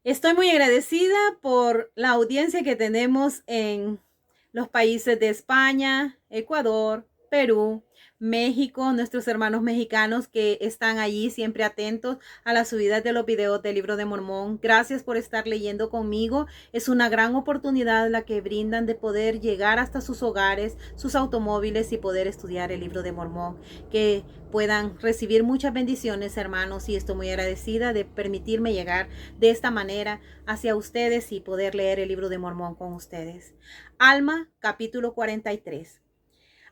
Estoy muy agradecida por la audiencia que tenemos en los países de España, Ecuador, Perú, México, nuestros hermanos mexicanos que están allí siempre atentos a las subidas de los videos del Libro de Mormón. Gracias por estar leyendo conmigo. Es una gran oportunidad la que brindan de poder llegar hasta sus hogares, sus automóviles y poder estudiar el Libro de Mormón. Que puedan recibir muchas bendiciones, hermanos, y estoy muy agradecida de permitirme llegar de esta manera hacia ustedes y poder leer el Libro de Mormón con ustedes. Alma, capítulo 43.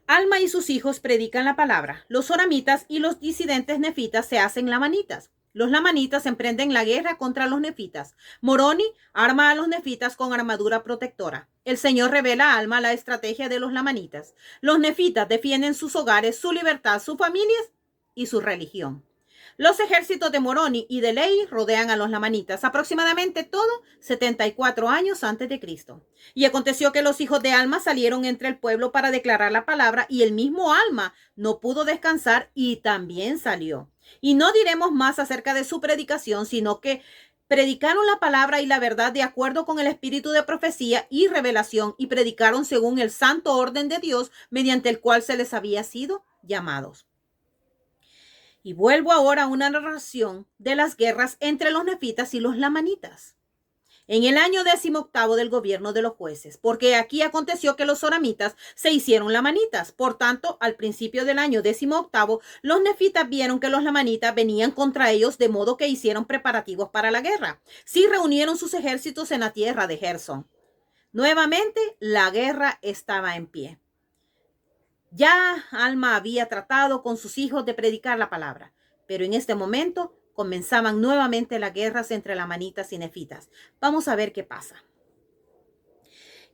Alma y sus hijos predican la palabra. Los soramitas y los disidentes nefitas se hacen lamanitas. Los lamanitas emprenden la guerra contra los nefitas. Moroni arma a los nefitas con armadura protectora. El Señor revela a Alma la estrategia de los lamanitas. Los nefitas defienden sus hogares, su libertad, sus familias y su religión. Los ejércitos de Moroni y de Lehi rodean a los lamanitas, aproximadamente todo 74 años antes de Cristo. Y aconteció que los hijos de Alma salieron entre el pueblo para declarar la palabra, y el mismo Alma no pudo descansar y también salió. Y no diremos más acerca de su predicación, sino que predicaron la palabra y la verdad de acuerdo con el espíritu de profecía y revelación, y predicaron según el santo orden de Dios, mediante el cual se les había sido llamados. Y vuelvo ahora a una narración de las guerras entre los nefitas y los lamanitas. En el año 18 del gobierno de los jueces, porque aquí aconteció que los soramitas se hicieron lamanitas. Por tanto, al principio del año 18, los nefitas vieron que los lamanitas venían contra ellos, de modo que hicieron preparativos para la guerra. Sí reunieron sus ejércitos en la tierra de Gerson. Nuevamente, la guerra estaba en pie. Ya Alma había tratado con sus hijos de predicar la palabra, pero en este momento comenzaban nuevamente las guerras entre lamanitas y nefitas. Vamos a ver qué pasa.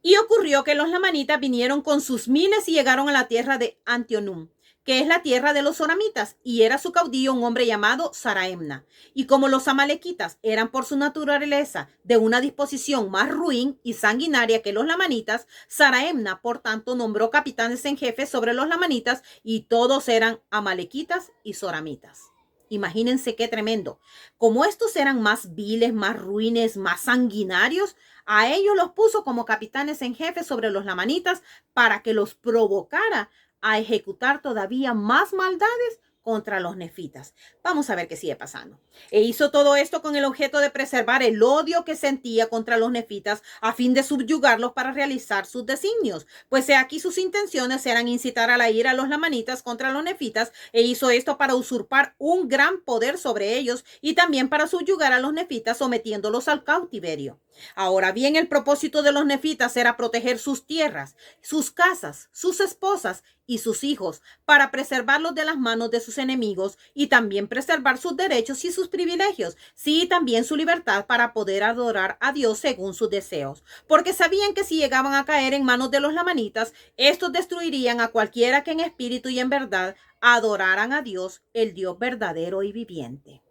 Y ocurrió que los lamanitas vinieron con sus miles y llegaron a la tierra de Antionum, que es la tierra de los soramitas, y era su caudillo un hombre llamado Saraemna. Y como los amalequitas eran por su naturaleza de una disposición más ruin y sanguinaria que los lamanitas, Saraemna, por tanto, nombró capitanes en jefe sobre los lamanitas, y todos eran amalequitas y soramitas. Imagínense qué tremendo. Como estos eran más viles, más ruines, más sanguinarios, a ellos los puso como capitanes en jefe sobre los lamanitas para que los provocara a ejecutar todavía más maldades contra los nefitas. Vamos a ver qué sigue pasando. E hizo todo esto con el objeto de preservar el odio que sentía contra los nefitas, a fin de subyugarlos para realizar sus designios. Pues aquí sus intenciones eran incitar a la ira a los lamanitas contra los nefitas, e hizo esto para usurpar un gran poder sobre ellos, y también para subyugar a los nefitas sometiéndolos al cautiverio. Ahora bien, el propósito de los nefitas era proteger sus tierras, sus casas, sus esposas y sus hijos, para preservarlos de las manos de sus enemigos, y también preservar sus derechos y sus privilegios, sí, también su libertad para poder adorar a Dios según sus deseos, porque sabían que si llegaban a caer en manos de los lamanitas, estos destruirían a cualquiera que en espíritu y en verdad adoraran a Dios, el Dios verdadero y viviente.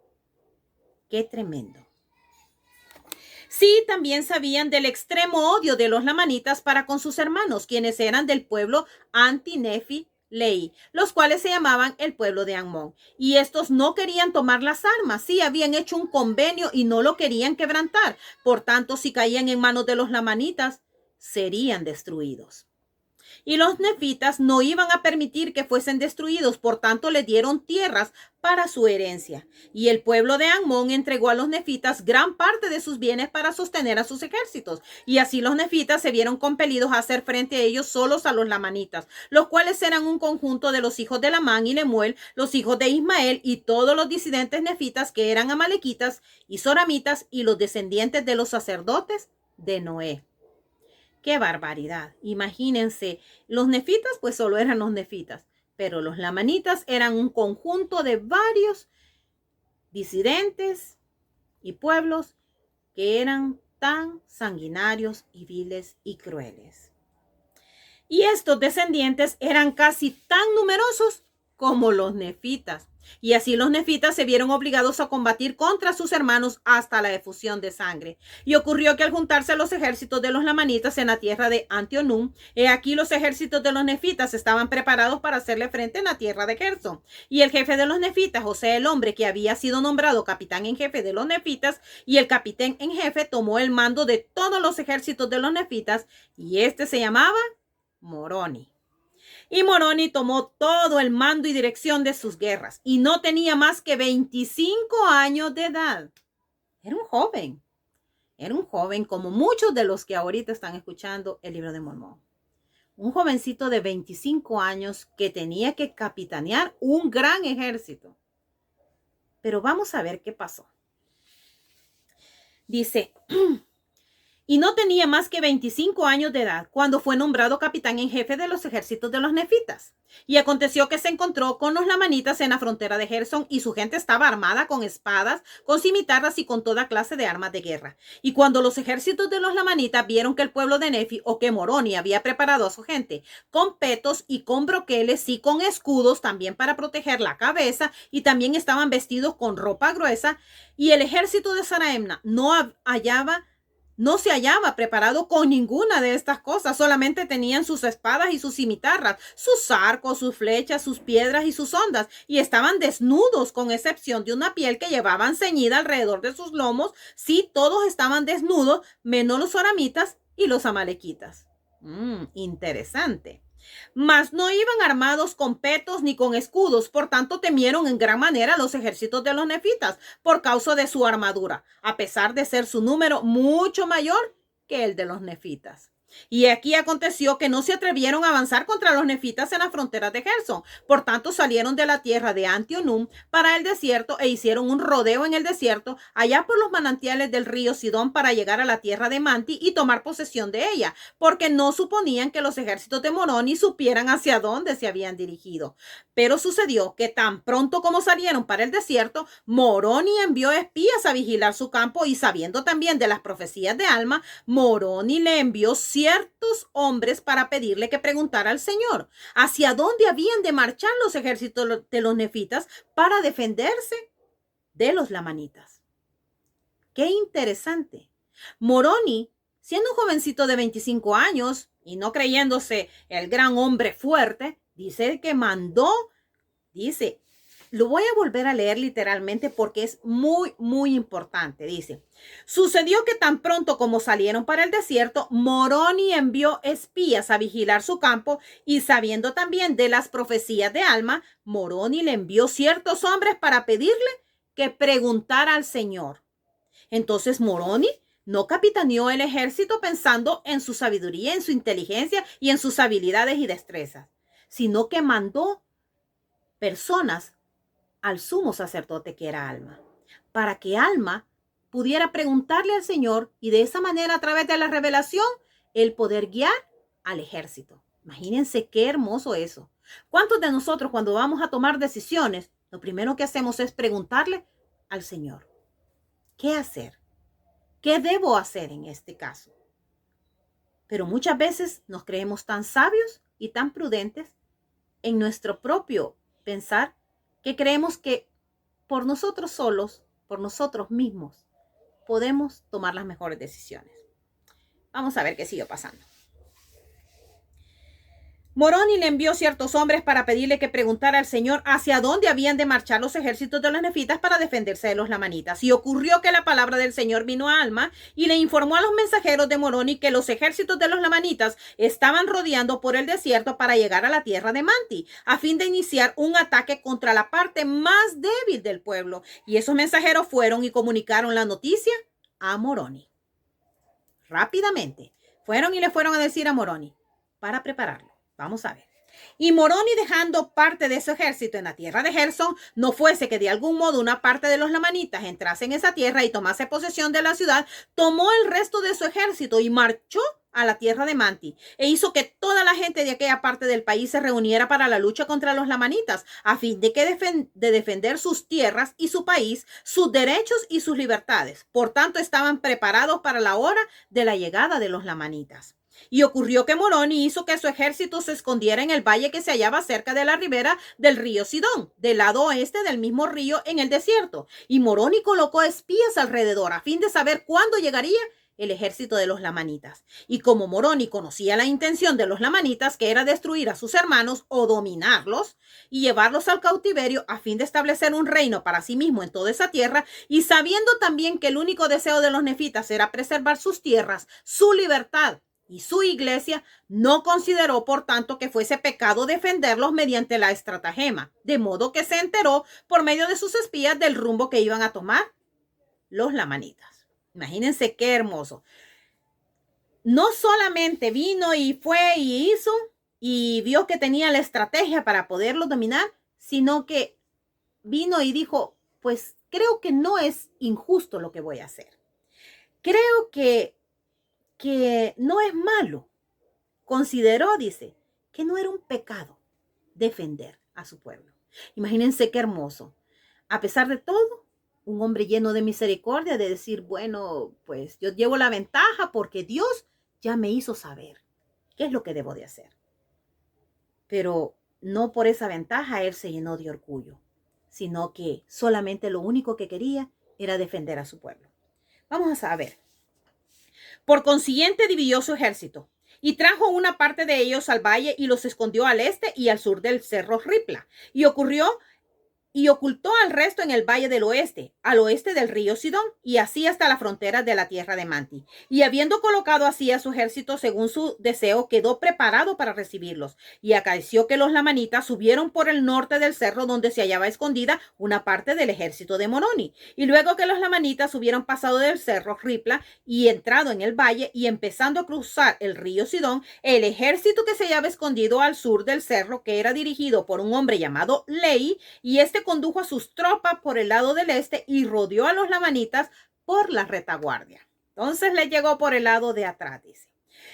¡Qué tremendo! Sí, también sabían del extremo odio de los lamanitas para con sus hermanos, quienes eran del pueblo anti-Nefi Lehi, los cuales se llamaban el pueblo de Amón. Y estos no querían tomar las armas, sí, habían hecho un convenio y no lo querían quebrantar. Por tanto, si caían en manos de los lamanitas, serían destruidos. Y los nefitas no iban a permitir que fuesen destruidos, por tanto les dieron tierras para su herencia. Y el pueblo de Amón entregó a los nefitas gran parte de sus bienes para sostener a sus ejércitos. Y así los nefitas se vieron compelidos a hacer frente a ellos solos a los lamanitas, los cuales eran un conjunto de los hijos de Lamán y Lemuel, los hijos de Ismael, y todos los disidentes nefitas que eran amalequitas y soramitas, y los descendientes de los sacerdotes de Noé. ¡Qué barbaridad! Imagínense, los nefitas pues solo eran los nefitas, pero los lamanitas eran un conjunto de varios disidentes y pueblos que eran tan sanguinarios y viles y crueles. Y estos descendientes eran casi tan numerosos como los nefitas. Y así los nefitas se vieron obligados a combatir contra sus hermanos hasta la efusión de sangre. Y ocurrió que al juntarse los ejércitos de los lamanitas en la tierra de Antionum, he aquí los ejércitos de los nefitas estaban preparados para hacerle frente en la tierra de Gerson. Y el jefe de los nefitas, José, el hombre que había sido nombrado capitán en jefe de los nefitas, y el capitán en jefe tomó el mando de todos los ejércitos de los nefitas, y este se llamaba Moroni. Y Moroni tomó todo el mando y dirección de sus guerras y no tenía más que 25 años de edad. Era un joven como muchos de los que ahorita están escuchando el libro de Mormón. Un jovencito de 25 años que tenía que capitanear un gran ejército. Pero vamos a ver qué pasó. Dice... Y no tenía más que 25 años de edad cuando fue nombrado capitán en jefe de los ejércitos de los nefitas. Y aconteció que se encontró con los lamanitas en la frontera de Gerson y su gente estaba armada con espadas, con cimitarras y con toda clase de armas de guerra. Y cuando los ejércitos de los lamanitas vieron que el pueblo de Nefi o que Moroni había preparado a su gente con petos y con broqueles y con escudos también para proteger la cabeza y también estaban vestidos con ropa gruesa y el ejército de Saraemna no se hallaba preparado con ninguna de estas cosas, solamente tenían sus espadas y sus cimitarras, sus arcos, sus flechas, sus piedras y sus ondas, y estaban desnudos con excepción de una piel que llevaban ceñida alrededor de sus lomos. Sí, todos estaban desnudos, menos los oramitas y los amalequitas. Interesante. Mas no iban armados con petos ni con escudos, por tanto temieron en gran manera los ejércitos de los nefitas por causa de su armadura, a pesar de ser su número mucho mayor que el de los nefitas. Y aquí aconteció que no se atrevieron a avanzar contra los nefitas en las fronteras de Gerson. Por tanto, salieron de la tierra de Antionum para el desierto e hicieron un rodeo en el desierto, allá por los manantiales del río Sidón, para llegar a la tierra de Manti y tomar posesión de ella, porque no suponían que los ejércitos de Moroni supieran hacia dónde se habían dirigido. Pero sucedió que tan pronto como salieron para el desierto, Moroni envió espías a vigilar su campo y sabiendo también de las profecías de Alma, Moroni le envió ciertos hombres para pedirle que preguntara al Señor hacia dónde habían de marchar los ejércitos de los nefitas para defenderse de los lamanitas. Qué interesante. Moroni, siendo un jovencito de 25 años y no creyéndose el gran hombre fuerte, lo voy a volver a leer literalmente porque es muy, muy importante. Dice, sucedió que tan pronto como salieron para el desierto, Moroni envió espías a vigilar su campo y sabiendo también de las profecías de Alma, Moroni le envió ciertos hombres para pedirle que preguntara al Señor. Entonces Moroni no capitaneó el ejército pensando en su sabiduría, en su inteligencia y en sus habilidades y destrezas, sino que mandó personas al sumo sacerdote que era Alma, para que Alma pudiera preguntarle al Señor y de esa manera, a través de la revelación, el poder guiar al ejército. Imagínense qué hermoso eso. ¿Cuántos de nosotros cuando vamos a tomar decisiones, lo primero que hacemos es preguntarle al Señor, ¿qué hacer? ¿Qué debo hacer en este caso? Pero muchas veces nos creemos tan sabios y tan prudentes en nuestro propio pensar que creemos que por nosotros solos, por nosotros mismos, podemos tomar las mejores decisiones. Vamos a ver qué sigue pasando. Moroni le envió ciertos hombres para pedirle que preguntara al Señor hacia dónde habían de marchar los ejércitos de los nefitas para defenderse de los lamanitas. Y ocurrió que la palabra del Señor vino a Alma y le informó a los mensajeros de Moroni que los ejércitos de los lamanitas estaban rodeando por el desierto para llegar a la tierra de Manti, a fin de iniciar un ataque contra la parte más débil del pueblo. Y esos mensajeros fueron y comunicaron la noticia a Moroni. Rápidamente fueron y le fueron a decir a Moroni para prepararlo. Vamos a ver. Y Moroni, dejando parte de su ejército en la tierra de Gerson, no fuese que de algún modo una parte de los lamanitas entrase en esa tierra y tomase posesión de la ciudad, tomó el resto de su ejército y marchó a la tierra de Manti, e hizo que toda la gente de aquella parte del país se reuniera para la lucha contra los lamanitas, a fin de defender sus tierras y su país, sus derechos y sus libertades. Por tanto, estaban preparados para la hora de la llegada de los lamanitas. Y ocurrió que Moroni hizo que su ejército se escondiera en el valle que se hallaba cerca de la ribera del río Sidón, del lado oeste del mismo río en el desierto. Y Moroni colocó espías alrededor a fin de saber cuándo llegaría el ejército de los lamanitas. Y como Moroni conocía la intención de los lamanitas, que era destruir a sus hermanos o dominarlos y llevarlos al cautiverio a fin de establecer un reino para sí mismo en toda esa tierra, y sabiendo también que el único deseo de los nefitas era preservar sus tierras, su libertad y su iglesia, no consideró por tanto que fuese pecado defenderlos mediante la estratagema, de modo que se enteró por medio de sus espías del rumbo que iban a tomar los lamanitas. Imagínense qué hermoso. No solamente vino y fue y hizo y vio que tenía la estrategia para poderlo dominar, sino que vino y dijo, pues creo que no es injusto lo que voy a hacer. Creo que no es malo. Consideró, dice, que no era un pecado defender a su pueblo. Imagínense qué hermoso. A pesar de todo, un hombre lleno de misericordia, de decir, bueno, pues yo llevo la ventaja porque Dios ya me hizo saber qué es lo que debo de hacer. Pero no por esa ventaja él se llenó de orgullo, sino que solamente lo único que quería era defender a su pueblo. Vamos a ver. Por consiguiente, dividió su ejército y trajo una parte de ellos al valle y los escondió al este y al sur del cerro Ripla. Y ocultó al resto en el valle del oeste, al oeste del río Sidón, y así hasta la frontera de la tierra de Manti. Y habiendo colocado así a su ejército según su deseo, quedó preparado para recibirlos. Y acaeció que los lamanitas subieron por el norte del cerro donde se hallaba escondida una parte del ejército de Moroni. Y luego que los lamanitas hubieron pasado del cerro Ripla y entrado en el valle y empezando a cruzar el río Sidón, el ejército que se hallaba escondido al sur del cerro, que era dirigido por un hombre llamado Lei, y condujo a sus tropas por el lado del este y rodeó a los lamanitas por la retaguardia. Entonces le llegó por el lado de atrás, dice.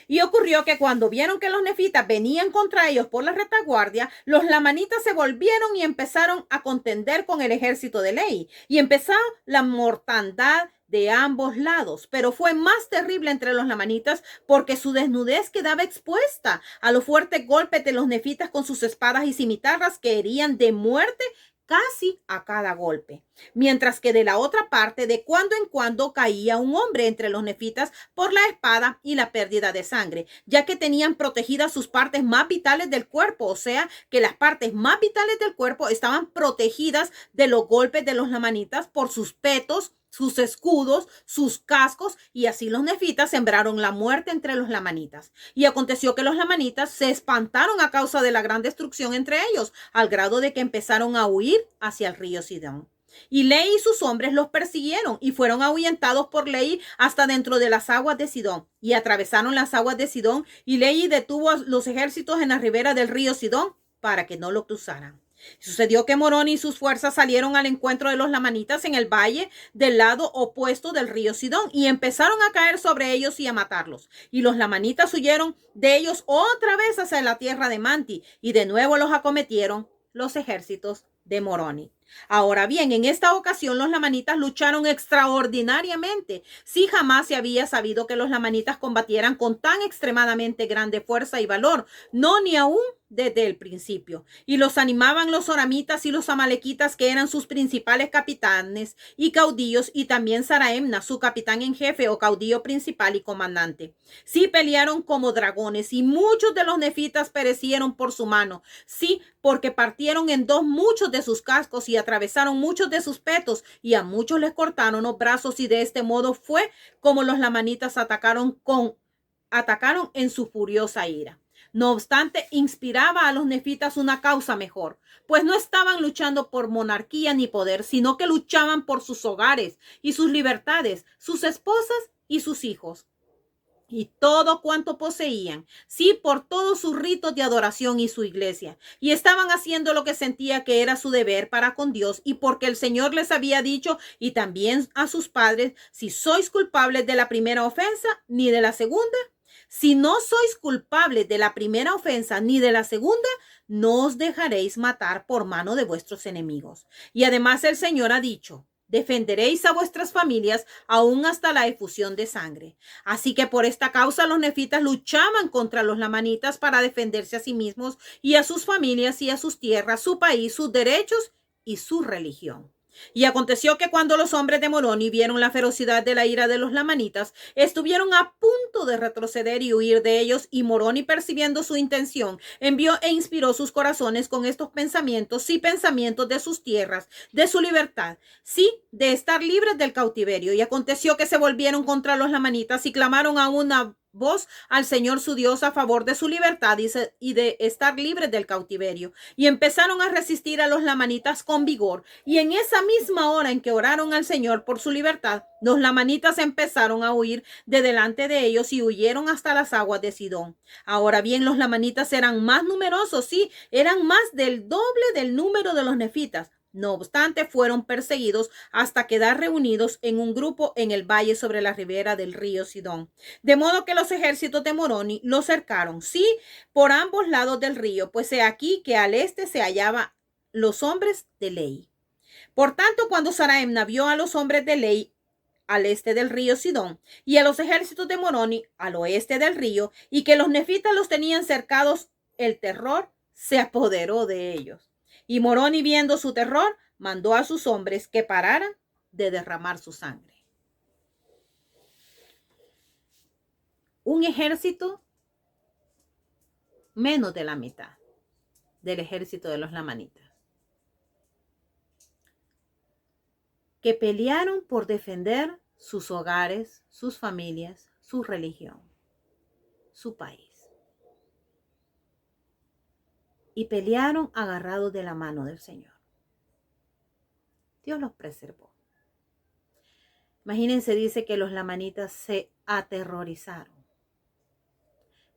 Y ocurrió que cuando vieron que los nefitas venían contra ellos por la retaguardia, los lamanitas se volvieron y empezaron a contender con el ejército de Lei. Y empezó la mortandad de ambos lados, pero fue más terrible entre los lamanitas porque su desnudez quedaba expuesta a los fuertes golpes de los nefitas con sus espadas y cimitarras que herían de muerte casi a cada golpe, mientras que de la otra parte de cuando en cuando caía un hombre entre los nefitas por la espada y la pérdida de sangre, ya que tenían protegidas sus partes más vitales del cuerpo, o sea que las partes más vitales del cuerpo estaban protegidas de los golpes de los lamanitas por sus petos, sus escudos, sus cascos, y así los nefitas sembraron la muerte entre los lamanitas. Y aconteció que los lamanitas se espantaron a causa de la gran destrucción entre ellos, al grado de que empezaron a huir hacia el río Sidón. Y Lei y sus hombres los persiguieron y fueron ahuyentados por Lei hasta dentro de las aguas de Sidón. Y atravesaron las aguas de Sidón, y Lei detuvo a los ejércitos en la ribera del río Sidón para que no lo cruzaran. Sucedió que Moroni y sus fuerzas salieron al encuentro de los lamanitas en el valle del lado opuesto del río Sidón y empezaron a caer sobre ellos y a matarlos. Y los lamanitas huyeron de ellos otra vez hacia la tierra de Manti y de nuevo los acometieron los ejércitos de Moroni. Ahora bien, en esta ocasión los lamanitas lucharon extraordinariamente. Sí, jamás se había sabido que los lamanitas combatieran con tan extremadamente grande fuerza y valor, no ni aún desde el principio. Y los animaban los oramitas y los amalequitas, que eran sus principales capitanes y caudillos, y también Saraemna, su capitán en jefe o caudillo principal y comandante. Sí, pelearon como dragones, y muchos de los nefitas perecieron por su mano. Sí, porque partieron en dos muchos de sus cascos y atravesaron muchos de sus petos, y a muchos les cortaron los brazos, y de este modo fue como los lamanitas atacaron en su furiosa ira. No obstante, inspiraba a los nefitas una causa mejor, pues no estaban luchando por monarquía ni poder, sino que luchaban por sus hogares y sus libertades, sus esposas y sus hijos, y todo cuanto poseían, sí, por todos sus ritos de adoración y su iglesia, y estaban haciendo lo que sentía que era su deber para con Dios, y porque el Señor les había dicho, y también a sus padres, si sois culpables de la primera ofensa, ni de la segunda. Si no sois culpables de la primera ofensa ni de la segunda, no os dejaréis matar por mano de vuestros enemigos. Y además el Señor ha dicho, Defenderéis a vuestras familias aún hasta la efusión de sangre. Así que por esta causa los nefitas luchaban contra los lamanitas para defenderse a sí mismos y a sus familias y a sus tierras, su país, sus derechos y su religión. Y aconteció que cuando los hombres de Moroni vieron la ferocidad de la ira de los lamanitas, estuvieron a punto de retroceder y huir de ellos, y Moroni, percibiendo su intención, envió e inspiró sus corazones con estos pensamientos, sí, pensamientos de sus tierras, de su libertad, sí, de estar libres del cautiverio. Y aconteció que se volvieron contra los lamanitas y clamaron a una voz al Señor su Dios a favor de su libertad y de estar libres del cautiverio. Y empezaron a resistir a los lamanitas con vigor. Y en esa misma hora en que oraron al Señor por su libertad, los lamanitas empezaron a huir de delante de ellos y huyeron hasta las aguas de Sidón. Ahora bien, los lamanitas eran más numerosos, sí, eran más del doble del número de los nefitas. No obstante, fueron perseguidos hasta quedar reunidos en un grupo en el valle sobre la ribera del río Sidón. De modo que los ejércitos de Moroni los cercaron, sí, por ambos lados del río, pues he aquí que al este se hallaban los hombres de ley. Por tanto, cuando Saraemna vio a los hombres de ley al este del río Sidón y a los ejércitos de Moroni al oeste del río, y que los nefitas los tenían cercados, el terror se apoderó de ellos. Y Moroni, viendo su terror, mandó a sus hombres que pararan de derramar su sangre. Un ejército menos de la mitad del ejército de los lamanitas, que pelearon por defender sus hogares, sus familias, su religión, su país. Y pelearon agarrados de la mano del Señor. Dios los preservó. Imagínense, dice que los lamanitas se aterrorizaron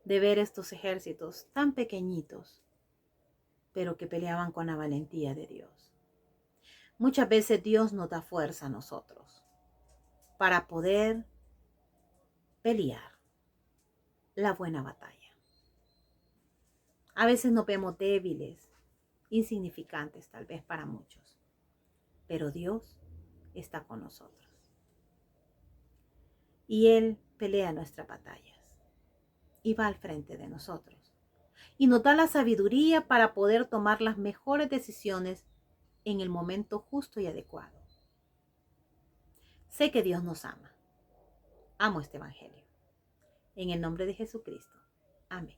de ver estos ejércitos tan pequeñitos, pero que peleaban con la valentía de Dios. Muchas veces Dios nos da fuerza a nosotros para poder pelear la buena batalla. A veces nos vemos débiles, insignificantes tal vez para muchos, pero Dios está con nosotros. Y Él pelea nuestras batallas y va al frente de nosotros. Y nos da la sabiduría para poder tomar las mejores decisiones en el momento justo y adecuado. Sé que Dios nos ama. Amo este evangelio. En el nombre de Jesucristo. Amén.